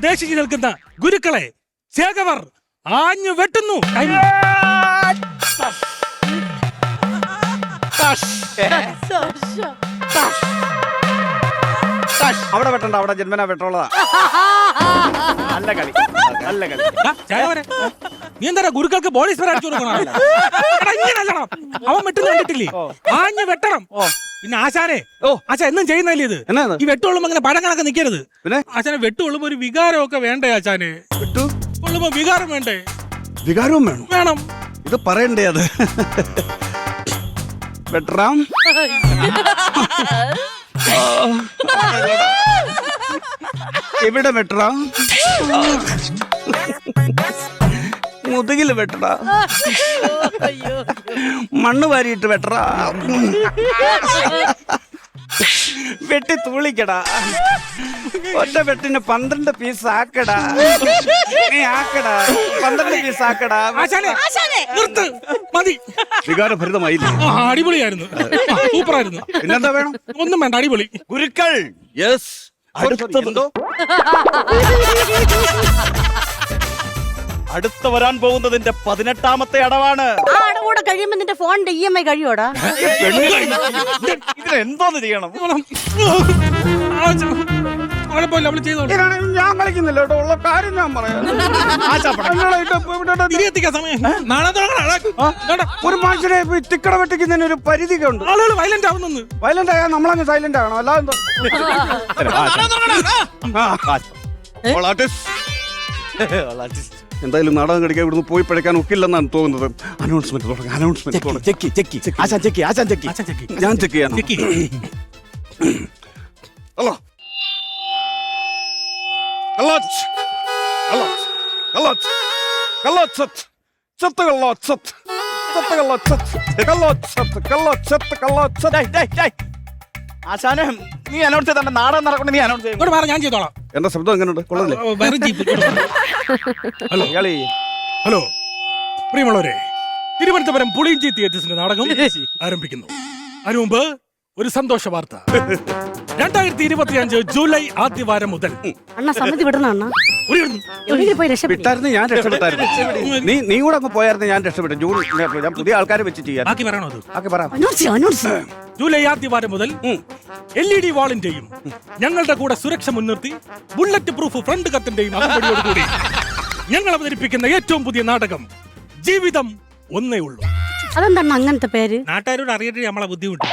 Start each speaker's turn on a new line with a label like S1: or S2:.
S1: ദേശിച്ചു നിൽക്കുന്ന ഗുരുക്കളെ ചേകവർ ആഞ്ഞു വെട്ടുന്നു.
S2: അവിടെ വെട്ടണ്ട, അവിടെ ജന്മനാ വെട്ടുള്ളതാ. നല്ല കളി, നല്ല കളി.
S1: നീ എന്താ ഗുരുക്കൾക്ക് ബോഡി സ്പ്രേ അടിച്ചു കൊടുക്കണം? അവൻ വെട്ടുന്ന കണ്ടിട്ടില്ലേ? ആഞ്ഞു വെട്ടണം. പിന്നെ ആശാനെ, ആശാ എന്നും ചെയ്യുന്നല്ലേ ഇത്? ഈ വെട്ടുകൊള്ളുമ്പോ അങ്ങനെ പഴം കണക്ക് നിൽക്കരുത്.
S2: പിന്നെ
S1: ആശാനെ വെട്ടുകൊള്ളുമ്പോ ഒരു വികാരമൊക്കെ വേണ്ടേ ആശാനെ? വെട്ടുകൊള്ളുമ്പോ വികാരം വേണ്ടേ?
S2: വികാരവും വേണം.
S1: വേണം.
S2: ഇത് പറയണ്ടേ? അത് വെട്ടറാം. എവിടെ വെട്ടറാ? മുതുകില് വെട്ടടാ. മണ്ണ് വാരിയിട്ട് വെട്ടറാ. വെട്ടി തൂളിക്കടാ. ഒറ്റ വെട്ടിന് 12 പീസ് ആക്കടാ. നീ ആക്കടാ, 12 പീസ് ആക്കടാ.
S1: മതി.
S2: വികാരഭരിതമായില്ലേ?
S1: അടിപൊളിയായിരുന്നു, സൂപ്പറായിരുന്നു.
S2: പിന്നെന്താ വേണം?
S1: ഒന്നും വേണ്ട, അടിപൊളി.
S2: ഗുരുക്കൾ, യെസ്.
S3: അടുത്ത വരാൻ പോകുന്നതിന്റെ 18ാമത്തെ അടവാണ്.
S4: ആ അടവൂടെ കഴിയുമ്പോ നിന്റെ ഫോണിന്റെ EMI കഴിയോടാ?
S3: ഇതിനെന്തോന്ന് ചെയ്യണം?
S2: ഞാൻ കളിക്കുന്നില്ല കേട്ടോ, ഉള്ള കാര്യം ഞാൻ പറയാം. ഒരു മനുഷ്യനെ തിക്കട വെട്ടിക്കുന്നതിന് ഒരു പരിധിയൊക്കെ ഉണ്ട്.
S1: ആളുകൾ വയലന്റ് ആവുന്നു.
S2: വയലന്റ് ആയാൽ നമ്മളങ്ങ് സൈലന്റ് ആകണം, അല്ലാതെ എന്തായാലും നാടകം കളിക്കാൻ ഇവിടുന്ന് പോയി പഴക്കാൻ ഒക്കില്ലെന്നാണ് തോന്നുന്നത്. അനൗൺസ്മെന്റ് തുടങ്ങാം. അനൗൺസ്മെന്റ് ഞാൻ ചെക്ക് ചെയ്യാം. ഹലോ,
S3: ആശാനെ, നീ അനൗൺസ് ചെയ്ത നാടകം നടക്കണം. നീ അനൗൺസ് ചെയ്യും.
S1: ഞാൻ ചെയ്തോളാം.
S2: എന്റെ ശബ്ദം എങ്ങനെയുണ്ട്? കൊള്ളല്ലേ?
S1: ഹലോ ഹലോ, പ്രിയമുള്ളവരെ, തിരുവനന്തപുരം പുളിയിഞ്ചി തിയേറ്റേഴ്സിന്റെ നാടകം ആരംഭിക്കുന്നു. അതിനു മുമ്പ് ഒരു സന്തോഷ വാർത്ത. 2025 ജൂലൈ ആദ്യവാരം മുതൽ
S4: അണ്ണ സമിതി വിടണ അണ്ണ പോയി
S2: വിട്ടായിരുന്നു, ഞാൻ രക്ഷപ്പെട്ടായിരുന്നു. നീ കൂടെ അങ്ങ് പോയായിരുന്നു, ഞാൻ രക്ഷപ്പെട്ടു. ഞാൻ പുതിയ ആൾക്കാരെ വെച്ച് ചെയ്യാം.
S1: ബാക്കി പറയണോ? അത്
S2: ബാക്കി പറയാം.
S1: ജൂലൈ ആദ്യവാരം മുതൽ LED വാളിന്റെയും ഞങ്ങളുടെ കൂടെ സുരക്ഷ മുൻനിർത്തി ബുള്ളറ്റ് പ്രൂഫ് ഫ്രണ്ട് കത്തിന്റെയും അകമ്പടിയോടുകൂടി ഞങ്ങൾ അവതരിപ്പിക്കുന്ന ഏറ്റവും പുതിയ നാടകം ജീവിതം ഒന്നേ ഉള്ളൂ.
S4: അതെന്താണ് അങ്ങനത്തെ പേര്?
S1: നാട്ടുകാരോട് അറിയട്ടെ നമ്മളെ ബുദ്ധിമുട്ട്.